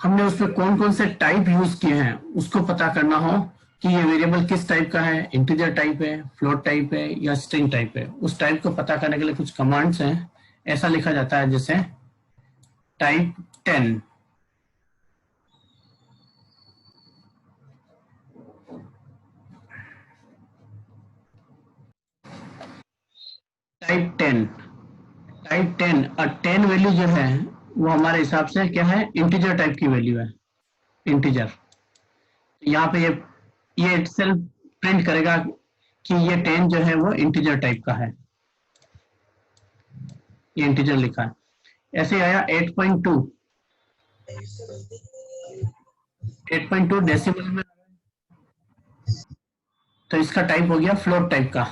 हमने उसमें कौन कौन से टाइप यूज किए हैं उसको पता करना हो कि ये वेरिएबल किस टाइप का है, इंटीजर टाइप है, फ्लोट टाइप है या स्ट्रिंग टाइप है, उस टाइप को पता करने के लिए कुछ कमांड्स हैं। ऐसा लिखा जाता है जैसे टाइप 10, टाइप 10, टाइप 10 और 10 वैल्यू जो है वो हमारे हिसाब से क्या है, इंटीजर टाइप की वैल्यू है, इंटीजर। यहाँ पे ये इटसेल्फ प्रिंट करेगा कि ये 10 जो है वो इंटीजर टाइप का है, ये इंटीजर लिखा है। ऐसे आया 8.2, 8.2 डेसिमल में, तो इसका टाइप हो गया फ्लोट टाइप का।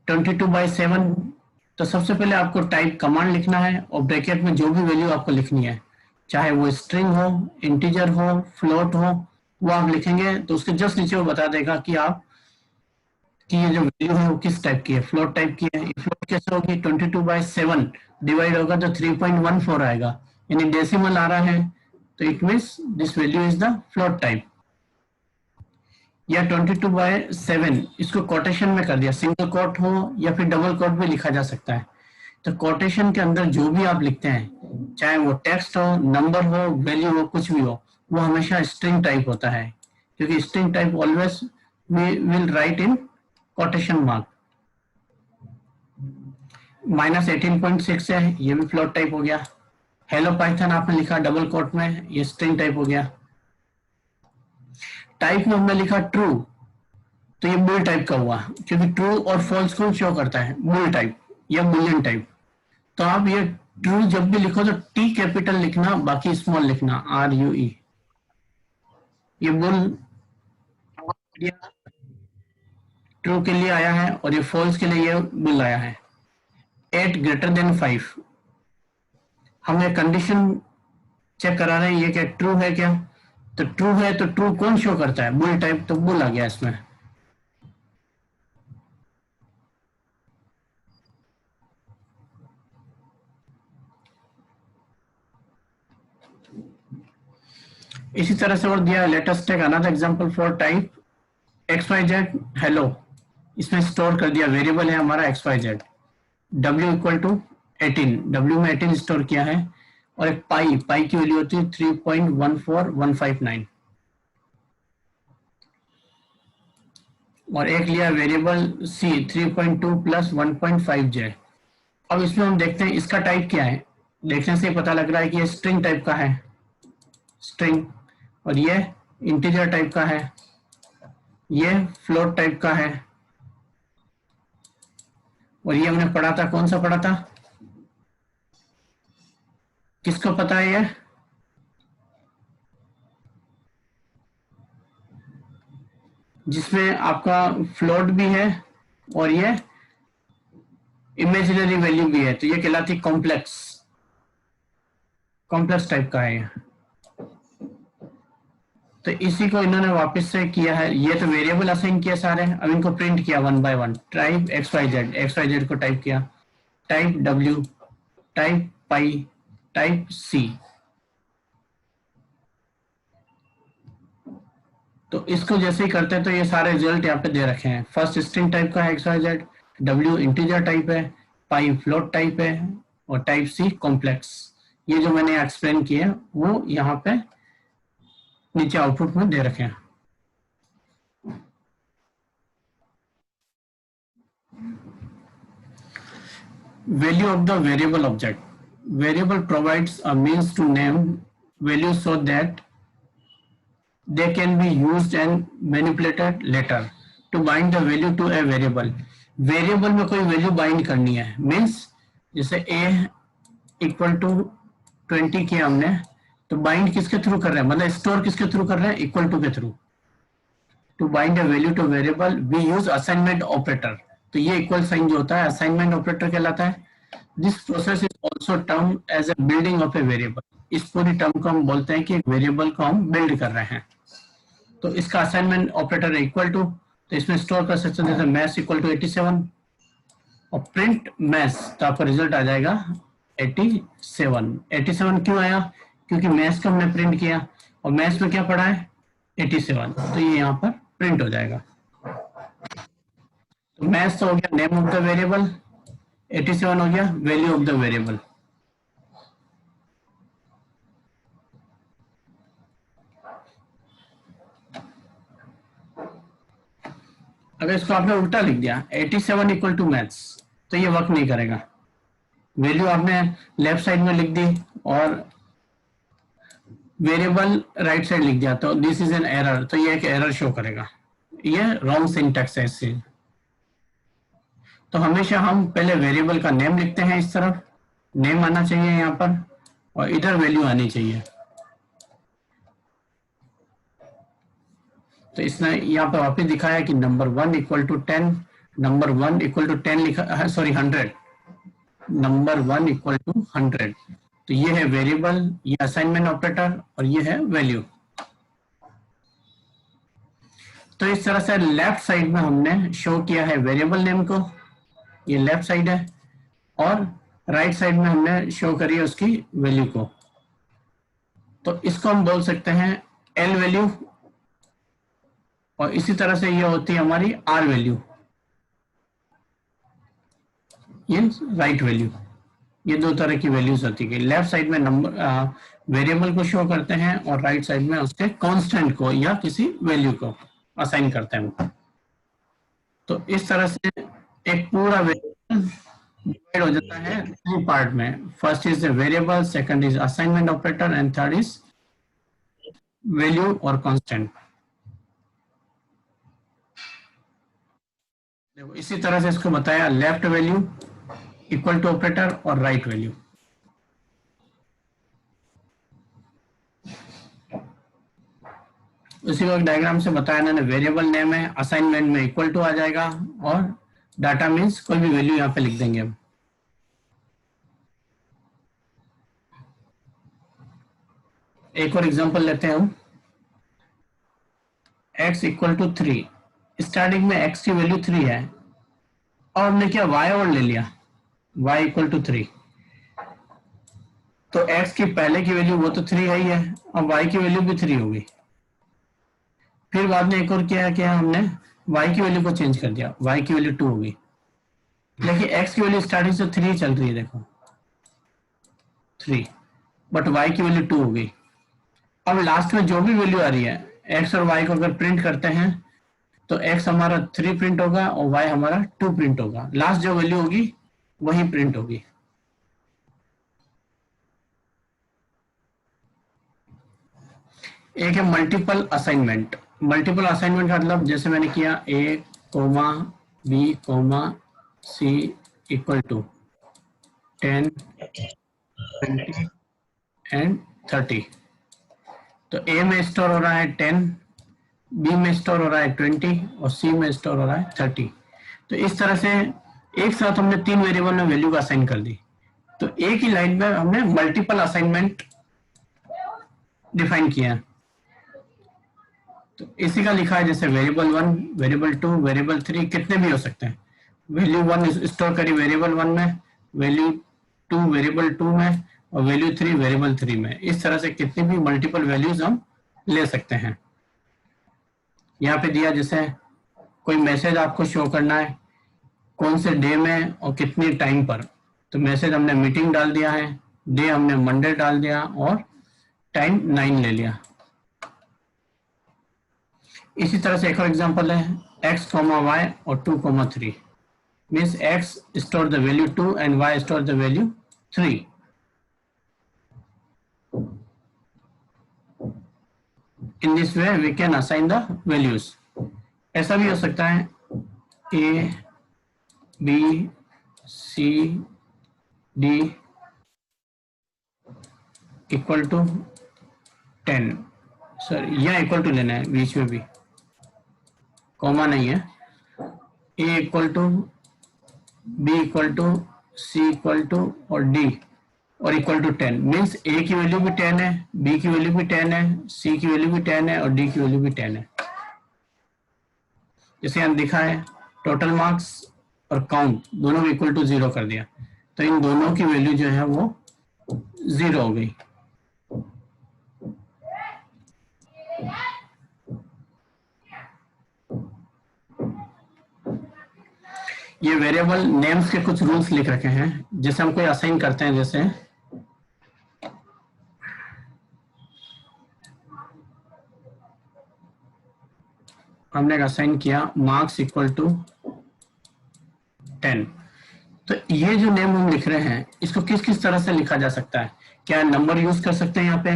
22/7, तो सबसे पहले आपको टाइप कमांड लिखना है और ब्रैकेट में जो भी वैल्यू आपको लिखनी है, चाहे वो स्ट्रिंग हो, इंटीजर हो, फ्लोट हो, वो आप लिखेंगे तो उसके जस्ट नीचे वो बता देगा कि आप कि ये जो वैल्यू है वो किस टाइप की है, फ्लोट टाइप की है। फ्लोट कैसे होगी, 22/7 डिवाइड होगा तो 3.14 आएगा, यानी डेसिमल आ रहा है, तो it means this value is the float type. या 22/7 इसको कोटेशन में कर दिया, सिंगल कोट हो या फिर डबल कोट भी लिखा जा सकता है। तो कोटेशन के अंदर जो भी आप लिखते हैं, चाहे वो टेक्स्ट हो, नंबर हो, वैल्यू हो, कुछ भी हो, वो हमेशा स्ट्रिंग टाइप होता है, क्योंकि string type always we will write in quotation mark. -18.6 है, ये भी फ्लोट टाइप हो गया। हेलो पाइथन आपने लिखा डबल कोट में, ये स्ट्रिंग टाइप हो गया। टाइप में हमने लिखा ट्रू, तो ये बुल टाइप का हुआ, क्योंकि ट्रू और फॉल्स को शो करता है, बुल टाइप या बुलियन टाइप। तो आप ये ट्रू जब भी लिखो तो टी कैपिटल लिखना, बाकी स्मॉल लिखना, RUE। ये बुल ट्रू के लिए आया है और ये फॉल्स के लिए ये बुल आया है। 8 ग्रेटर देन 5, हम ये कंडीशन चेक करा रहे हैं, ये क्या ट्रू है क्या, तो ट्रू है, तो ट्रू कौन शो करता है, बुल टाइप, तो बुल आ गया इसमें। इसी तरह से और दिया, latest take another example for type XYZ hello, इसमें स्टोर कर दिया, वेरिएबल है हमारा XYZ, W equal to 18, W में 18 स्टोर किया है, और एक पाई की वैल्यू होती है 3.14159, और एक लिया वेरिएबल C 3.2 + 1.5J। अब इसमें हम देखते हैं इसका टाइप क्या है, देखने से पता लग रहा है कि ये स्ट्रिंग टाइप का है, स्ट्रिंग, और ये इंटीजर टाइप का है, ये फ्लोट टाइप का है, और ये हमने पढ़ा था, कौन सा पढ़ा था, किसको पता है ये, जिसमें आपका फ्लोट भी है और ये इमेजिनरी वैल्यू भी है, तो ये कहलाती कॉम्प्लेक्स, कॉम्प्लेक्स टाइप का है ये। तो इसी को इन्होंने वापस से किया है, ये तो वेरिएबल असाइन किया सारे, अब इनको प्रिंट किया 1 by 1, टाइप XYZ को टाइप किया, टाइप W, टाइप पाई, टाइप C। तो इसको जैसे ही करते हैं तो ये सारे रिजल्ट यहाँ पे दे रखे हैं। फर्स्ट स्ट्रिंग टाइप का है XYZ, W इंटीजर टाइप है, पाई फ्लोट टाइप है, और टाइप C कॉम्प्लेक्स। ये जो मैंने एक्सप्लेन किए वो यहाँ पे नीचे आउटपुट में दे रखे हैं। Value of the variable object. Variable provides a means to name values so that they can be used and manipulated later to bind the value to a variable. Variable में कोई value bind करनी है, means जैसे a equal to 20 किया हमने, तो bind किसके through कर रहे हैं, मतलब स्टोर किसके थ्रू कर रहे हैं, इक्वल टू के through. To bind a value to variable we use assignment operator, तो ये इक्वल साइन जो होता है असाइनमेंट ऑपरेटर कहलाता है। This process is also term as a building of a variable, इस पूरी टर्म को हम बोलते हैं कि एक वेरिएबल को हम बिल्ड कर रहे हैं। तो इसका असाइनमेंट ऑपरेटर है इक्वल टू, तो इसमें स्टोर कर सकते हैं मैथ्स इक्वल टू 87, और प्रिंट मैथ्स, तो आपका रिजल्ट आ जाएगा 87। 87 क्यों आया, क्योंकि मैथ्स को हमने प्रिंट किया और मैथ्स में क्या पढ़ा है 87, तो ये यहाँ पर प्रिंट हो जाएगा। तो मैथ्स तो हो गया नेम ऑफ द वेरिएबल, 87 हो गया वैल्यू ऑफ द वेरिएबल। अगर इसको आपने उल्टा लिख दिया 87 इक्वल टू मैथ्स, तो ये वर्क नहीं करेगा। वैल्यू आपने लेफ्ट साइड में लिख दी और वेरिएबल राइट साइड लिख दिया, तो दिस इज एन एरर, तो ये एक एरर शो करेगा, ये रॉन्ग सिंटैक्स है इससे। तो हमेशा हम पहले वेरिएबल का नेम लिखते हैं, इस तरफ नेम आना चाहिए यहाँ पर और इधर वैल्यू आनी चाहिए। तो इसने यहाँ पर वापस दिखाया कि number 1 equal to 10, number 1 equal to 10 लिखा, सॉरी 100, नंबर 1 इक्वल टू 100। तो ये है वेरिएबल, ये असाइनमेंट ऑपरेटर और ये है वैल्यू। तो इस तरह से लेफ्ट साइड में हमने शो किया है वेरिएबल नेम को, ये लेफ्ट साइड है, और राइट साइड में हमने शो करी है उसकी वैल्यू को। तो इसको हम बोल सकते हैं एल वैल्यू, और इसी तरह से ये होती है हमारी आर वैल्यू, ये राइट वैल्यू। ये दो तरह की वैल्यूज होती है, लेफ्ट साइड में नंबर वेरिएबल को शो करते हैं और राइट साइड में उसके कांस्टेंट को या किसी वैल्यू को असाइन करते हैं। तो इस तरह से एक पूरा वेरिएबल डिवाइड हो जाता है 3 पार्ट में। First is the variable, second is assignment operator and third is value और कांस्टेंट। देखो इसी तरह से इसको बताया, left value equal to operator और राइट वैल्यू। उसी वक्त डायग्राम से बताया इन्होंने, वेरिएबल नेम है, असाइनमेंट में इक्वल टू आ जाएगा और डाटा मीन्स कोई भी वैल्यू यहाँ पे लिख देंगे हम। एक और एग्जांपल लेते हैं हम, x इक्वल टू 3, स्टार्टिंग में x की वैल्यू 3 है और हमने क्या y और ले लिया, y इक्वल टू 3। तो x की पहले की वैल्यू वो तो 3 है ही है, अब y की वैल्यू भी 3 होगी। फिर बाद में एक और किया हमने y की वैल्यू को चेंज कर दिया, y की वैल्यू 2 होगी, लेकिन x की वैल्यू स्टार्टिंग से 3 चल रही है, देखो 3, बट y की वैल्यू 2 होगी। अब लास्ट में जो भी वैल्यू आ रही है x और y को अगर प्रिंट करते हैं तो x हमारा 3 प्रिंट होगा और y हमारा 2 प्रिंट होगा, लास्ट जो वैल्यू होगी वही प्रिंट होगी। एक है मल्टीपल असाइनमेंट। मल्टीपल असाइनमेंट का मतलब जैसे मैंने किया a, b, c equal to 10, 20 and 30। तो a में स्टोर हो रहा है 10, b में स्टोर हो रहा है 20 और c में स्टोर हो रहा है 30। तो इस तरह से एक साथ हमने 3 वेरिएबल में वैल्यू का असाइन कर दी। तो एक ही लाइन में हमने मल्टीपल असाइनमेंट डिफाइन किया। तो इसी का लिखा है जैसे वेरिएबल 1, वेरिएबल 2, वेरिएबल 3 कितने भी हो सकते हैं। वैल्यू 1 स्टोर करी वेरिएबल 1 में, वैल्यू 2 वेरिएबल 2 में और वैल्यू 3 वेरिएबल 3 में। इस तरह से कितनी भी मल्टीपल वैल्यूज हम ले सकते हैं। यहाँ पे दिया जैसे कोई मैसेज आपको शो करना है कौन से डे में और कितने टाइम पर, तो मैसेज हमने मीटिंग डाल दिया है, डे हमने मंडे डाल दिया और टाइम 9 ले लिया। इसी तरह से एक और एग्जांपल है x, y और 2, 3 means x store the value 2 and y store the value 3। In this way we can assign the values। ऐसा भी हो सकता है a, b, c, d equal to 10, sir यहाँ इक्वल टू लेना है, बीच में भी कॉमा नहीं है। a equal to, b equal to, c equal to और d और इक्वल टू 10 मीन्स a की वैल्यू भी 10 है, b की वैल्यू भी 10 है, c की वैल्यू भी 10 है और d की वैल्यू भी 10 है। जैसे हम दिखा है टोटल मार्क्स और काउंट दोनों भी इक्वल टू 0 कर दिया, तो इन दोनों की वैल्यू जो है वो 0 हो गई। ये वेरिएबल नेम्स के कुछ रूल्स लिख रखे हैं, जैसे हम कोई असाइन करते हैं, जैसे हमने असाइन किया मार्क्स इक्वल टू 10, तो ये जो नेम हम लिख रहे हैं इसको किस किस तरह से लिखा जा सकता है? क्या नंबर यूज कर सकते हैं यहाँ पे?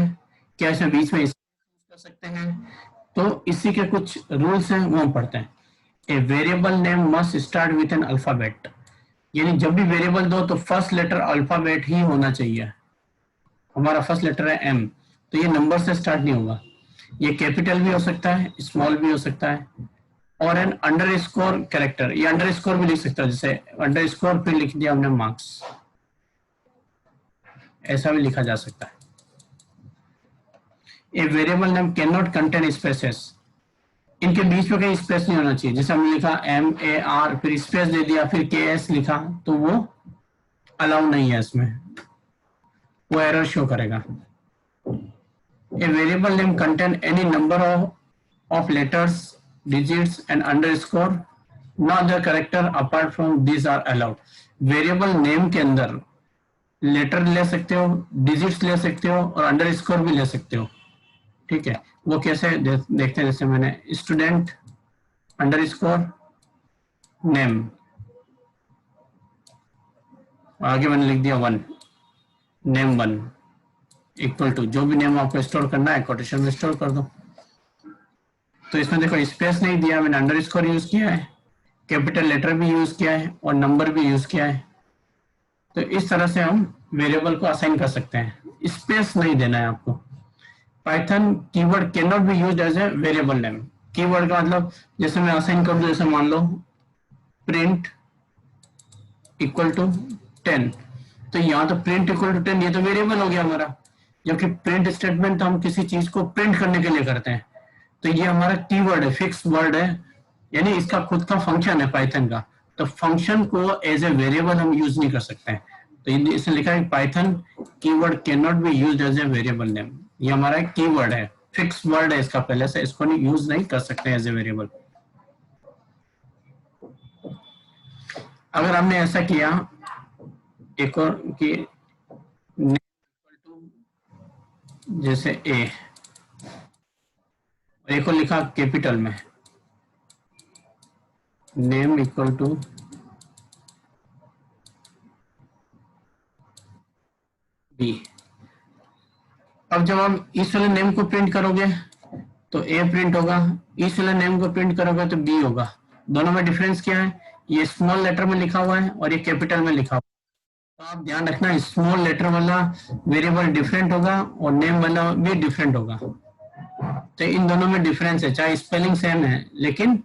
क्या इसमें बीच में यूज कर सकते हैं? तो इसी के कुछ रूल्स हैं, वो हम पढ़ते हैं। ए variable name must start with an alphabet, यानी जब भी वेरिएबल दो तो फर्स्ट लेटर अल्फाबेट ही होना चाहिए। हमारा फर्स्ट लेटर है एम, तो ये नंबर से स्टार्ट नहीं होगा। ये कैपिटल भी हो सकता है, स्मॉल भी हो सकता है, और एन अंडर स्कोर कैरेक्टर, ये अंडर स्कोर भी लिख सकता है, जैसे अंडर स्कोर पे लिख दिया हमने मार्क्स, ऐसा भी लिखा जा सकता है। ए variable name can not contain spaces, इनके बीच में कहीं स्पेस नहीं होना चाहिए। जैसे हमने लिखा MAR, फिर स्पेस दे दिया, फिर KS लिखा, तो वो अलाउ नहीं है, इसमें वो एरर शो करेगा। A variable name contain any number of letters, digits and underscore, not the character apart from this are allowed. Variable name के अंदर लेटर ले सकते हो, डिजिट्स ले सकते हो, और अंडरस्कोर भी ले सकते हो, ठीक है। वो कैसे देखते हैं, जैसे मैंने स्टूडेंट अंडरस्कोर नेम, आगे मैंने लिख दिया 1, नेम 1 इक्वल टू, जो भी नेम आपको स्टोर करना है कोटेशन में स्टोर कर दो। तो इसमें देखो स्पेस नहीं दिया, मैंने अंडरस्कोर यूज किया है, कैपिटल लेटर भी यूज किया है, और नंबर भी यूज किया है। तो इस तरह से हम वेरिएबल को असाइन कर सकते हैं, स्पेस नहीं देना है आपको। Python keyword can not be used as a variable name. Keyword का मतलब, जैसे मैं असाइन कर दूं, जैसे मान लो प्रिंट इक्वल टू 10, तो यहाँ तो प्रिंट इक्वल टू 10 ये तो वेरिएबल हो गया हमारा, जबकि प्रिंट स्टेटमेंट तो हम किसी चीज को प्रिंट करने के लिए करते हैं। तो ये हमारा कीवर्ड है, फिक्स वर्ड है, यानी इसका खुद का फंक्शन है पाइथन का। तो फंक्शन को एज ए वेरिएबल हम यूज नहीं कर सकते हैं। तो इसने लिखा है Python keyword can not be used as a variable name. ये हमारा कीवर्ड है, फिक्स वर्ड है इसका पहले से, इसको नहीं यूज नहीं कर सकते एज ए वेरिएबल। अगर हमने ऐसा किया एक और कि जैसे ए, और एक और लिखा कैपिटल में नेम इक्वल टू बी, अब जब आप इस वाले नेम को प्रिंट करोगे तो ए प्रिंट होगा, इस वाले नेम को प्रिंट करोगे तो बी होगा। दोनों में डिफरेंस क्या है? ये स्मॉल लेटर में लिखा हुआ है और ये कैपिटल में लिखा हुआ है। तो आप ध्यान रखना, स्मॉल लेटर वाला वेरिएबल डिफरेंट होगा और नेम वाला भी डिफरेंट होगा। तो इन दोनों में डिफरेंस है, चाहे स्पेलिंग सेम है, लेकिन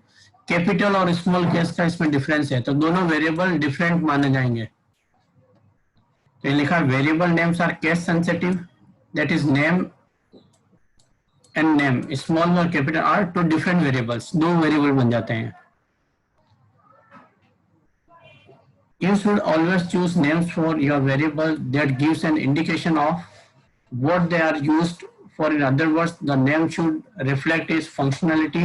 कैपिटल और स्मॉल केस का इसमें डिफरेंस है, तो दोनों वेरिएबल डिफरेंट माने जाएंगे। तो ये लिखा variable names are case sensitive, that is name and name, small और capital are two different variables, दो वेरिएबल बन जाते हैं। You should always choose names for your variable that gives an indication of what they are used for. In other words, the name should reflect its functionality.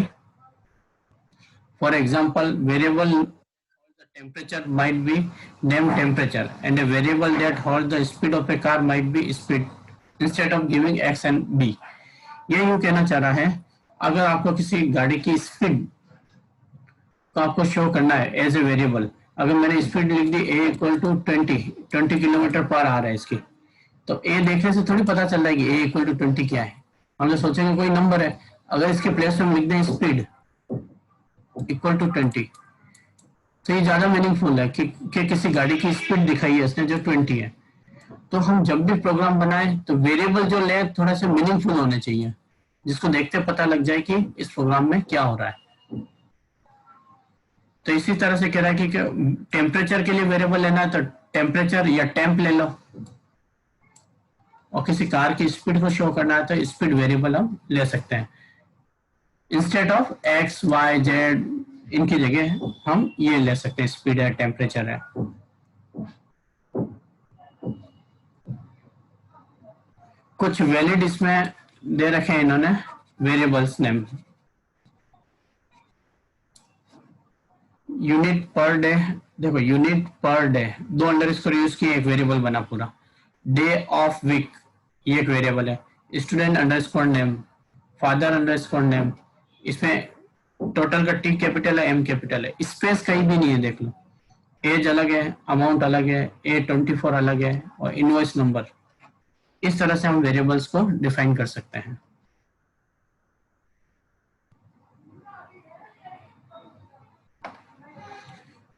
For example, variable the temperature might be named temperature, and a variable that holds the speed of a car might be speed, instead of giving x and b. ये यूं कहना चाह रहा है, अगर आपको किसी गाड़ी की स्पीड को आपको शो करना है एज ए वेरिएबल, अगर मैंने स्पीड लिख दी a equal to 20 kilometre per hour है इसकी, तो a देखने से थोड़ी पता चल रहा है कि a इक्वल टू 20 क्या है। हम जो सोचेंगे कोई नंबर है, अगर इसके प्लेस में लिख दें स्पीड इक्वल टू 20, तो ये ज्यादा मीनिंगफुल है कि किसी गाड़ी की स्पीड दिखाई है इसने जो 20 है। तो हम जब भी प्रोग्राम बनाए तो वेरिएबल जो ले थोड़ा सा मीनिंगफुल होने चाहिए, जिसको देखते पता लग जाए कि इस प्रोग्राम में क्या हो रहा है। तो इसी तरह से कह रहा है कि टेम्परेचर के लिए वेरिएबल लेना है तो टेम्परेचर या टेम्प ले लो, और किसी कार की स्पीड को शो करना है तो स्पीड वेरिएबल हम ले सकते हैं। Instead of X Y Z, इनकी जगह हम ये ले सकते हैं, स्पीड है, टेम्परेचर है। कुछ वैलिड इसमें दे रखे हैं इन्होंने variables name. Unit per day, देखो यूनिट पर डे, दो अंडरस्कोर यूज किए, एक वेरिएबल बना पूरा। डे ऑफ वीक, ये एक वेरिएबल है। Student underscore name, father underscore name, इसमें टोटल का टी कैपिटल है, एम कैपिटल है, स्पेस कहीं भी नहीं है, देख लो। एज अलग है, अमाउंट अलग है, A24 अलग है, और इनवॉइस नंबर। इस तरह से हम वेरिएबल्स को डिफाइन कर सकते हैं।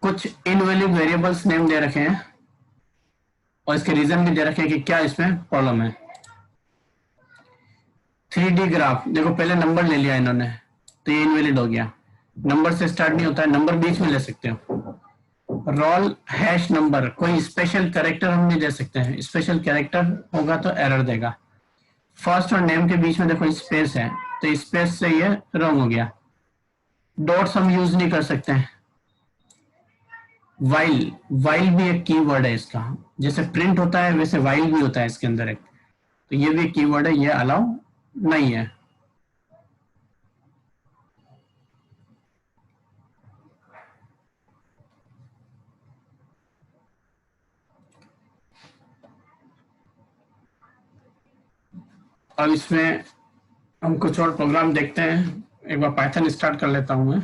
कुछ इनवैलिड वेरिएबल्स नेम दे रखे हैं और इसके रीजन भी दे रखे हैं कि क्या इसमें प्रॉब्लम है। 3D ग्राफ, देखो पहले नंबर ले लिया इन्होंने, तो ये इनवैलिड हो गया। नंबर से स्टार्ट नहीं होता है, नंबर बीच में ले सकते हो। रोल हैश नंबर, कोई स्पेशल कैरेक्टर हम नहीं दे सकते हैं, स्पेशल कैरेक्टर होगा तो एरर देगा। फर्स्ट और नेम के बीच में देखो स्पेस है, तो स्पेस से ये रॉन्ग हो गया। डॉट्स हम यूज नहीं कर सकते हैं। वाइल, वाइल भी एक कीवर्ड है इसका, जैसे प्रिंट होता है वैसे वाइल भी होता है इसके अंदर एक, तो ये भी एक कीवर्ड है, ये अलाउ नहीं है। अब इसमें हम कुछ और प्रोग्राम देखते हैं। एक बार पाइथन स्टार्ट कर लेता हूं मैं,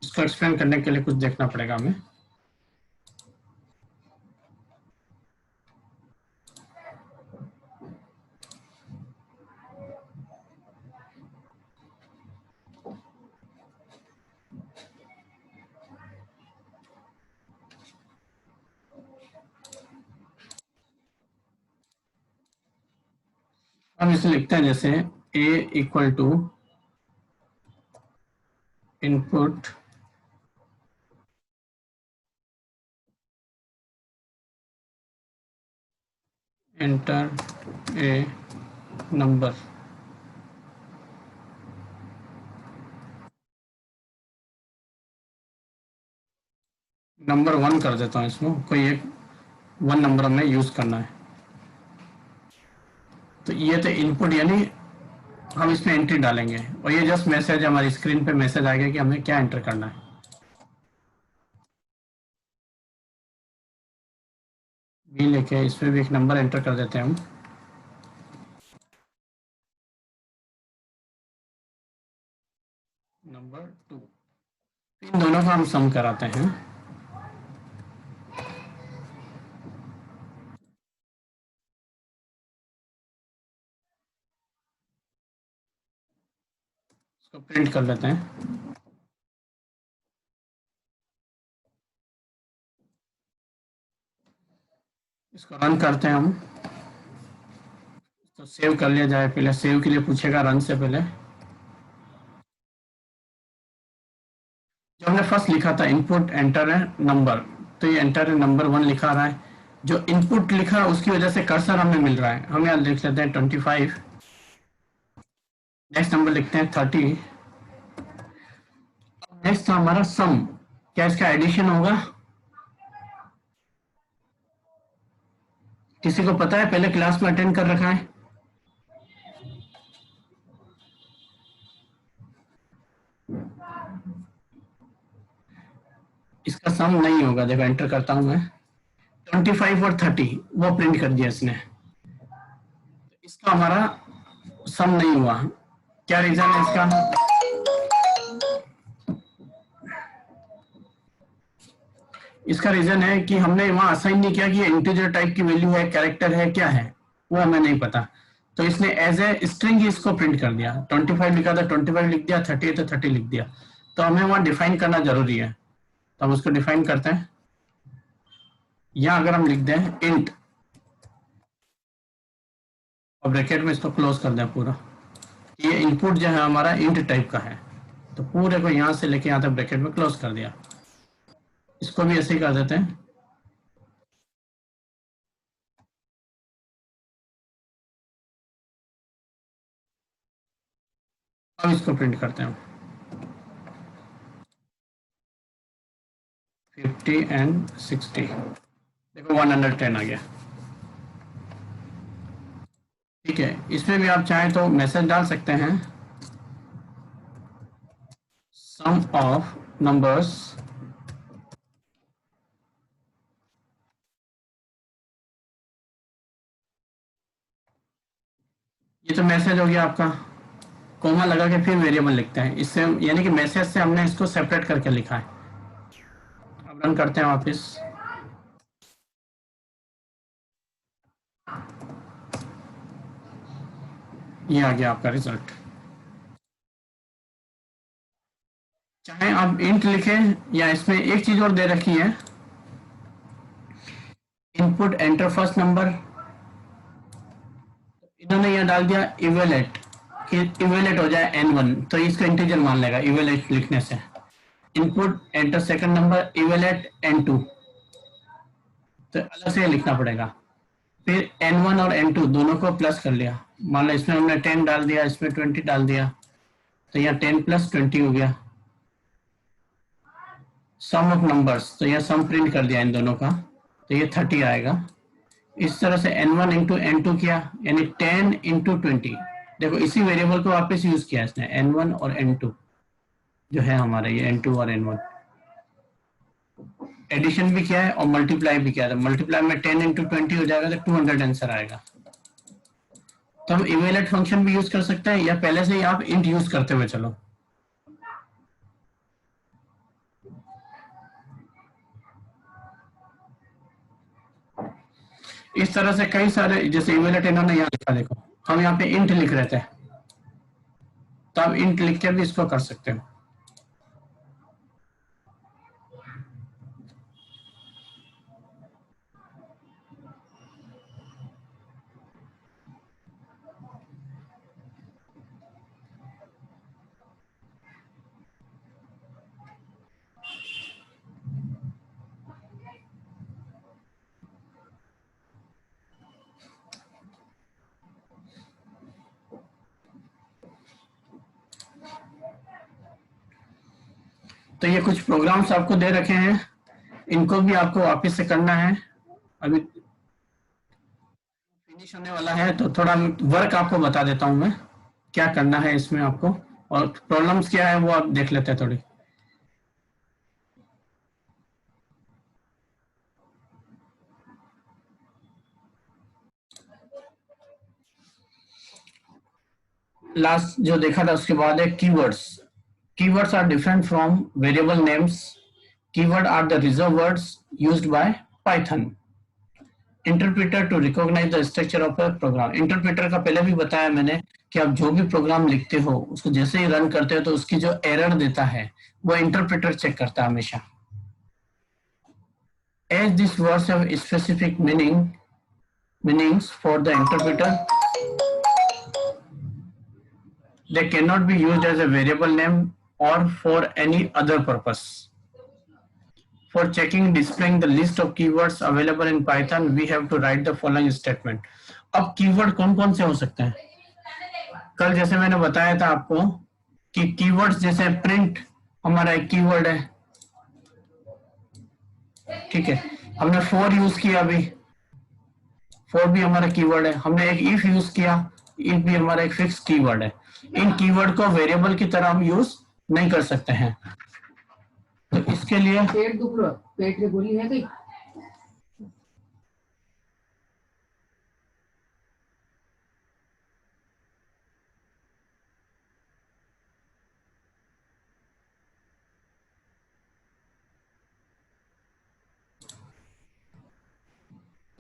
इसको एक्सप्लेन करने के लिए कुछ देखना पड़ेगा हमें। हम इसे लिखते हैं जैसे a equal to input enter a number. Number 1 कर देता हूँ, इसमें कोई एक 1 नंबर हमें यूज करना है। तो ये तो इनपुट, यानी हम इसमें एंट्री डालेंगे और ये जस्ट मैसेज, हमारी स्क्रीन पे मैसेज आएगा कि हमें क्या एंटर करना है। बी लेके इसमें भी एक नंबर एंटर कर देते हैं हम, नंबर 2। इन दोनों का हम सम कराते हैं। इसको प्रिंट कर लेते हैं। इसको रन करते हैं हम, तो सेव कर लिया जाए। पहले सेव के लिए पूछेगा रन से पहले। जो हमने फर्स्ट लिखा था इनपुट एंटर है नंबर, तो ये एंटर है नंबर 1 लिखा रहा है। जो इनपुट लिखा है उसकी वजह से कर्सर हमें मिल रहा है। हम यहाँ लिख लेते हैं 25, नेक्स्ट नंबर लिखते हैं 30। नेक्स्ट था हमारा सम, क्या इसका एडिशन होगा? किसी को पता है? पहले क्लास में अटेंड कर रखा है? इसका सम नहीं होगा। देखो एंटर करता हूं मैं, 25 और 30 वो प्रिंट कर दिया इसने, इसका हमारा सम नहीं हुआ। क्या रीजन है इसका? इसका रीजन है कि हमने वहां असाइन नहीं किया कि ये इंटीजर टाइप की वैल्यू है, कैरेक्टर है, क्या है, वो हमें नहीं पता। तो इसने एज ए स्ट्रिंग ही इसको प्रिंट कर दिया। 25 लिखा था 25 लिख दिया, 30 है तो 30 लिख दिया। तो हमें वहां डिफाइन करना जरूरी है, तो हम उसको डिफाइन करते हैं। या अगर हम लिख दें इंट, और ब्रैकेट में इसको क्लोज कर दें पूरा, ये इनपुट जो है हमारा इंट टाइप का है, तो पूरे को यहां से लेके यहां तक ब्रैकेट में क्लोज कर दिया। इसको भी ऐसे ही कर देते हैं। अब इसको प्रिंट करते हैं 50 एंड 60। देखो 110 आ गया। ठीक है, इसमें भी आप चाहें तो मैसेज डाल सकते हैं, सम ऑफ नंबर्स ये तो मैसेज हो गया आपका, कोमा लगा के फिर वेरिएबल लिखते हैं इससे, यानी कि मैसेज से हमने इसको सेपरेट करके लिखा है। अब रन करते हैं वापस। ये आ गया आपका रिजल्ट। चाहे आप इंट लिखें या इसमें एक चीज और दे रखी है, इनपुट एंटर फर्स्ट नंबर, इन्होंने यह डाल दिया इवेलेट, कि इवेलेट हो जाए n1, तो इसको इंटीजर मान लेगा इवेलेट लिखने से। Input enter second number evaluate n2, तो अलग से लिखना पड़ेगा। फिर n1 और n2 दोनों को प्लस कर लिया, मान लो इसमें हमने 10 डाल दिया, इसमें 20 डाल दिया, तो यहाँ 10 + 20 हो गया। सम ऑफ नंबर्स, तो यहाँ सम प्रिंट कर दिया इन दोनों का, तो ये 30 आएगा। इस तरह से n1 इंटू n2 किया, यानी 10 इंटू 20। देखो इसी वेरिएबल को वापस यूज किया इसने, n1 और n2 जो है हमारा, ये n2 और n1 एडिशन भी किया है और मल्टीप्लाई भी किया था। मल्टीप्लाई में 10 इंटू 20 हो जाएगा, तो 200 आंसर आएगा। तो हम इवेलेट फंक्शन भी यूज कर सकते हैं, या पहले से ही आप इंट यूज करते हुए चलो। इस तरह से कई सारे, जैसे इवेलेट इन्होंने यहाँ लिखा, देखो हम यहाँ पे इंट लिख रहे थे, तो आप इंट लिख के भी इसको कर सकते हो। तो ये कुछ प्रोग्राम्स आपको दे रखे हैं, इनको भी आपको वापस से करना है। अभी फिनिश होने वाला है, तो थोड़ा वर्क आपको बता देता हूं मैं क्या करना है इसमें आपको, और प्रॉब्लम्स क्या है वो आप देख लेते हैं थोड़ी। लास्ट जो देखा था उसके बाद है keywords. Keywords are different from variable names. Keyword are the reserve words used by Python interpreter to recognise the structure of a program. Interpreter का पहले भी बताया मैंने कि आप जो भी प्रोग्राम लिखते हो उसको जैसे ही रन करते हो तो उसकी जो एरर देता है वो इंटरप्रेटर चेक करता है हमेशा। As this words have specific meanings for the interpreter, they cannot be used as a variable name or for any other purpose. For checking displaying the list of keywords available in Python, we have to write the following statement. अब keyword कौन कौन से हो सकते हैं? कल जैसे मैंने बताया था आपको कि कीवर्ड्स जैसे प्रिंट हमारा एक कीवर्ड है, ठीक है, हमने फॉर यूज किया, अभी फॉर भी हमारा कीवर्ड है। हमने एक इफ यूज किया, इफ भी हमारा एक फिक्स कीवर्ड है। इन कीवर्ड को वेरिएबल की तरह हम यूज नहीं कर सकते हैं, तो इसके लिए पेट दुख रहा, पेट में गोली है कहीं?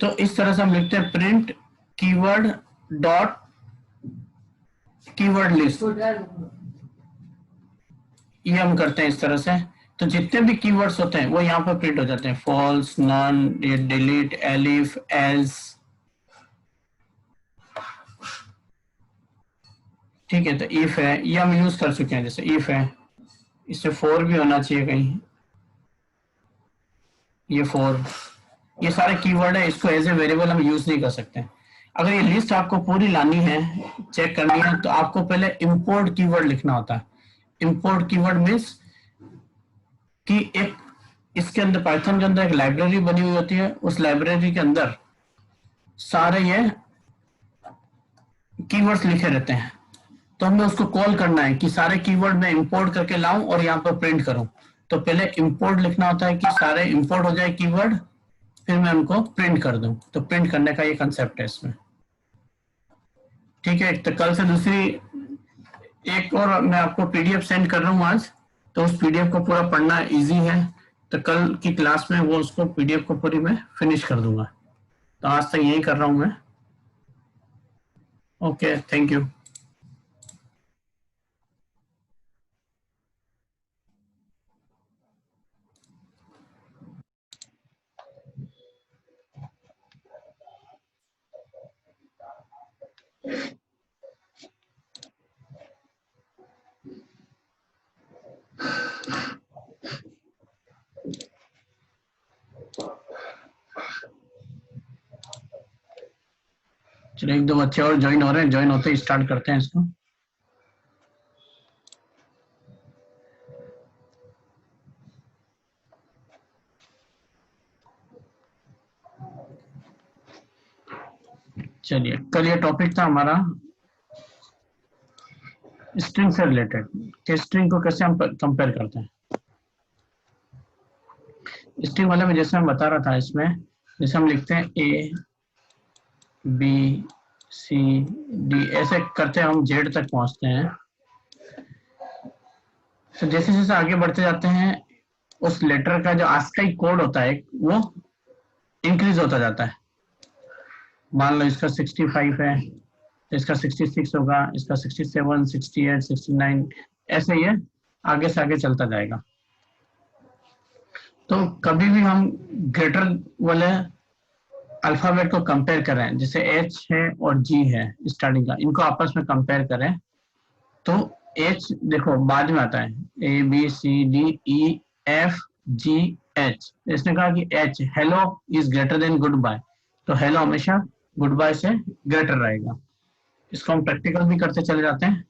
तो इस तरह से हम लिखते हैं print keyword dot keyword list, ये हम करते हैं इस तरह से। तो जितने भी कीवर्ड्स होते हैं वो यहाँ पर प्रिंट हो जाते हैं, false, none, delete, elif, else, ठीक है। तो इफ है, ये हम यूज कर चुके हैं, जैसे इफ है, इससे फॉर भी होना चाहिए कहीं, ये फॉर, ये सारे कीवर्ड है, इसको एज ए वेरिएबल हम यूज नहीं कर सकते। अगर ये लिस्ट आपको पूरी लानी है, चेक करनी है, तो आपको पहले इंपोर्ट कीवर्ड लिखना होता है। इंपोर्ट कीवर्ड मीन्स कि एक इसके अंदर, पाइथन के अंदर एक लाइब्रेरी बनी हुई होती है, उस लाइब्रेरी के अंदर सारे ये कीवर्ड्स लिखे रहते हैं, तो हमें उसको कॉल करना है कि सारे कीवर्ड मैं इंपोर्ट करके लाऊं और यहाँ पर प्रिंट करूं। तो पहले इंपोर्ट लिखना होता है कि सारे इंपोर्ट हो जाए कीवर्ड, फिर मैं उनको प्रिंट कर दूं। तो प्रिंट करने का ये कंसेप्ट है इसमें, ठीक है, तो कल से दूसरी एक और मैं आपको पीडीएफ सेंड कर रहा हूँ आज, तो उस पीडीएफ को पूरा पढ़ना इजी है, तो कल की क्लास में वो उसको पीडीएफ को पूरी मैं फिनिश कर दूंगा। तो आज तक यही कर रहा हूँ मैं। Okay, thank you. चलो, एक दो बच्चे और ज्वाइन हो रहे हैं, ज्वाइन होते ही स्टार्ट करते हैं इसको। चलिए, कल ये टॉपिक था हमारा स्ट्रिंग से रिलेटेड, कि स्ट्रिंग को कैसे हम कंपेयर करते हैं। स्ट्रिंग वाले में जैसे मैं बता रहा था, इसमें जैसे हम लिखते हैं ए बी सी डी, ऐसे करते हम जेड तक पहुंचते हैं। तो जैसे जैसे आगे बढ़ते जाते हैं, उस लेटर का जो आस्काई कोड होता है वो इंक्रीज होता जाता है। मान लो इसका 65 है, तो इसका 66 होगा, इसका 67, 68, 69, ऐसे ये आगे से आगे चलता जाएगा। तो कभी भी हम ग्रेटर वाले अल्फाबेट को कंपेयर करें, जैसे एच है और जी है स्टार्टिंग का, इनको आपस में कंपेयर करें, तो एच देखो बाद में आता है, A B C D E F G H. इसने कहा कि H hello is greater than good bye, तो हेलो हमेशा गुड बाय से ग्रेटर रहेगा। इसको हम प्रैक्टिकल भी करते चले जाते हैं।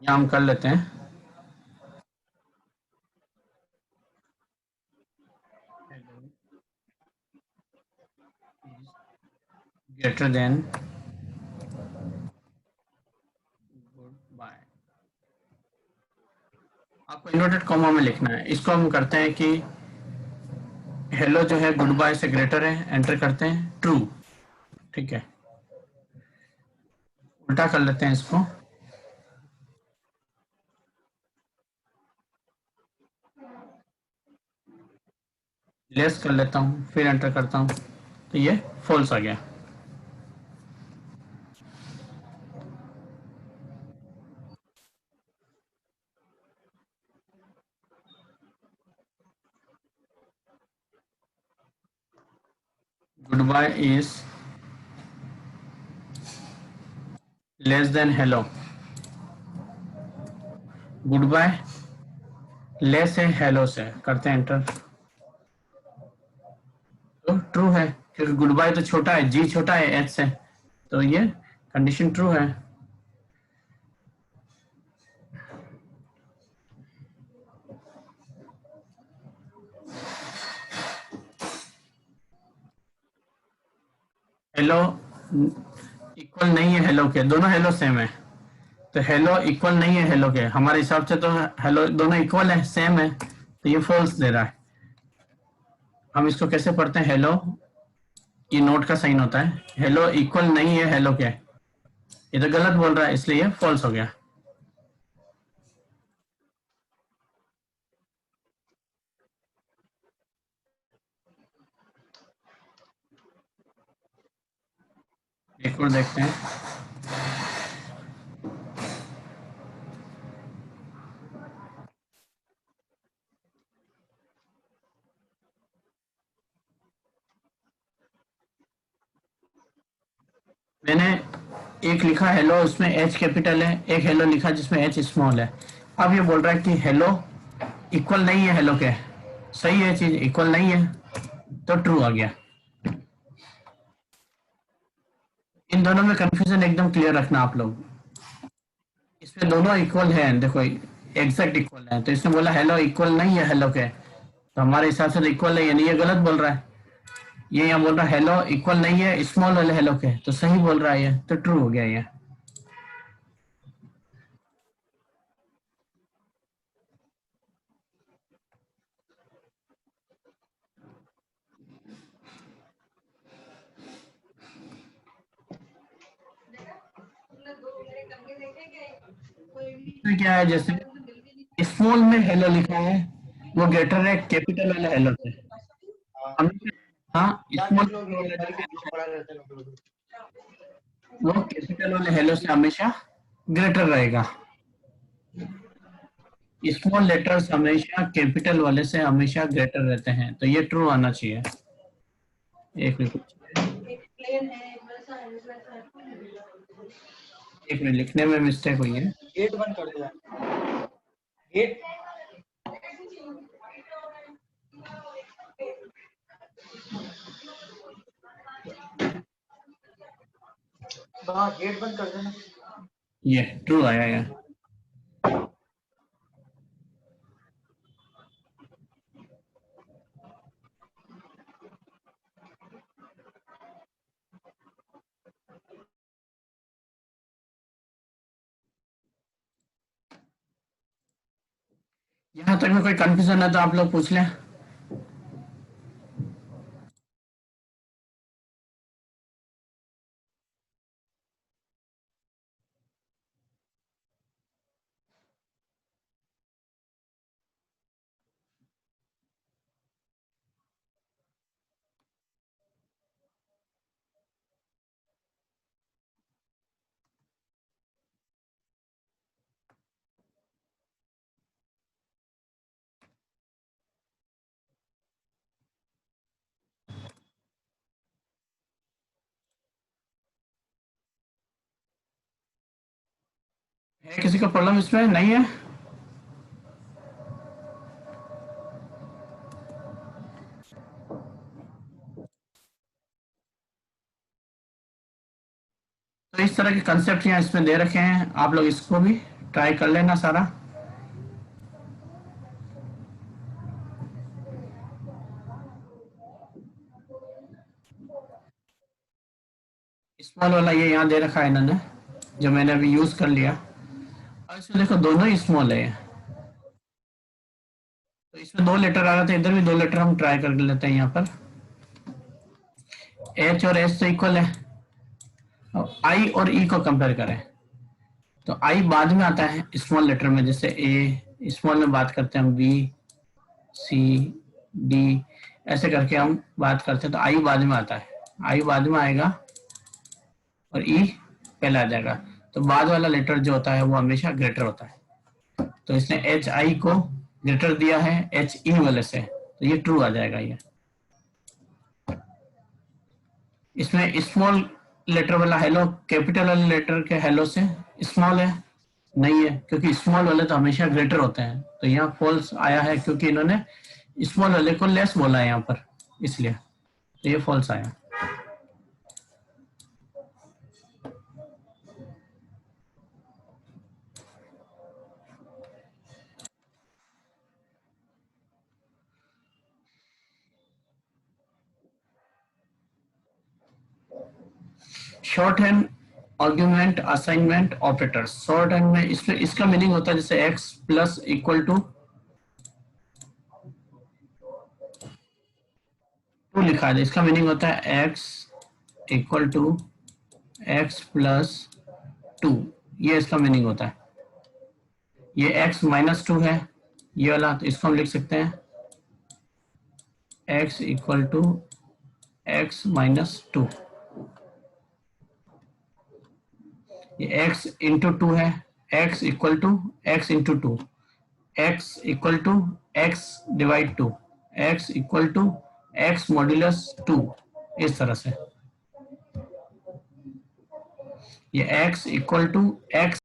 यहाँ हम कर लेते हैं, ग्रेटर देन गुड बाय। आपको इन्वर्टेड कॉमा में लिखना है। इसको हम करते हैं कि हेलो जो है गुड बाय से ग्रेटर है, एंटर करते हैं ट्रू। ठीक है, उल्टा कर लेते हैं इसको, लेस कर लेता हूँ, फिर एंटर करता हूँ, तो ये फॉल्स आ गया। Good bye is less than hello, good bye less है हेलो से, करते हैं एंटर, तो ट्रू है, क्योंकि गुड बाय तो छोटा है, जी छोटा है एच से, तो ये कंडीशन ट्रू है। हेलो इक्वल नहीं है हेलो के, दोनों हेलो सेम है, तो हेलो इक्वल नहीं है हेलो के हमारे हिसाब से, तो हेलो दोनों इक्वल है, सेम है, तो ये फॉल्स दे रहा है। हम इसको कैसे पढ़ते हैं, हेलो, ये नोट का साइन होता है, हेलो इक्वल नहीं है हेलो के, ये तो गलत बोल रहा है, इसलिए ये फॉल्स हो गया। एक और देखते हैं, मैंने एक लिखा हेलो, उसमें एच कैपिटल है, एक हेलो लिखा जिसमें एच स्मॉल है। अब ये बोल रहा है कि हेलो इक्वल नहीं है हेलो के, सही है, चीज इक्वल नहीं है, तो ट्रू आ गया। इन दोनों में कंफ्यूजन एकदम क्लियर रखना आप लोग, इसमें दोनों इक्वल है, देखो एग्जैक्ट इक्वल है, तो इसने बोला हेलो इक्वल नहीं है हेलो के, तो हमारे हिसाब से इक्वल है, यानी ये गलत बोल रहा है। ये यहाँ बोल रहा है हेलो इक्वल नहीं है स्मॉल वाले हेलो के, तो सही बोल रहा है ये, तो ट्रू हो गया ये। इसमें क्या है, जैसे स्मॉल में हेलो लिखा है, वो ग्रेटर है कैपिटल वाले हेलो से। हाँ, स्मॉल वाला वो कैपिटल वाले हेलो से हमेशा ग्रेटर रहेगा। स्मॉल लेटर्स हमेशा कैपिटल वाले से हमेशा ग्रेटर रहते हैं, तो ये ट्रू आना चाहिए। एक मिनट लिखने में मिस्टेक हुई है। गेट बंद कर दो गेट। हाँ गेट बंद कर देना। ये ट्रू आया है। यहाँ तक में कोई कंफ्यूजन है तो आप लोग पूछ लें। है किसी का प्रॉब्लम इसमें? नहीं है? तो इस तरह के कंसेप्ट यहाँ इसमें दे रखे हैं, आप लोग इसको भी ट्राई कर लेना सारा। स्मॉल वाला ये यहाँ दे रखा है इन्होंने, जो मैंने अभी यूज कर लिया। और इसमें देखो दोनों ही स्मॉल है, तो इसमें 2 लेटर आ रहे थे, इधर भी 2 लेटर हम ट्राई कर लेते हैं। यहाँ पर H और S तो इक्वल है। अब I और E को कंपेयर करें तो I बाद में आता है स्मॉल लेटर में, जैसे A स्मॉल में बात करते हैं हम, B C D ऐसे करके हम बात करते हैं, तो I बाद में आता है। I बाद में आएगा और E पहले आ जाएगा, तो बाद वाला लेटर जो होता है वो हमेशा ग्रेटर होता है। तो इसने HI को ग्रेटर दिया है HE वाले से, तो ये ट्रू आ जाएगा। ये इसमें स्मॉल लेटर वाला हेलो कैपिटल वाले लेटर के हेलो से स्मॉल है नहीं है, क्योंकि स्मॉल वाले तो हमेशा ग्रेटर होते हैं, तो यहाँ फॉल्स आया है क्योंकि इन्होंने स्मॉल वाले को लेस बोला है यहाँ पर, इसलिए तो ये फॉल्स आया। Short hand argument assignment operator. Short hand में इसमें इसका मीनिंग होता है जैसे x प्लस इक्वल टू 2 लिखा है, इसका मीनिंग होता है x equal to x plus 2, ये इसका मीनिंग होता है। ये x माइनस 2 है ये वाला, तो इसको हम लिख सकते हैं x equal to x minus 2। ये x इंटू 2 है, x equal to x into 2, x equal to x divide 2, x equal to x modulus 2, इस तरह से। ये x इक्वल टू x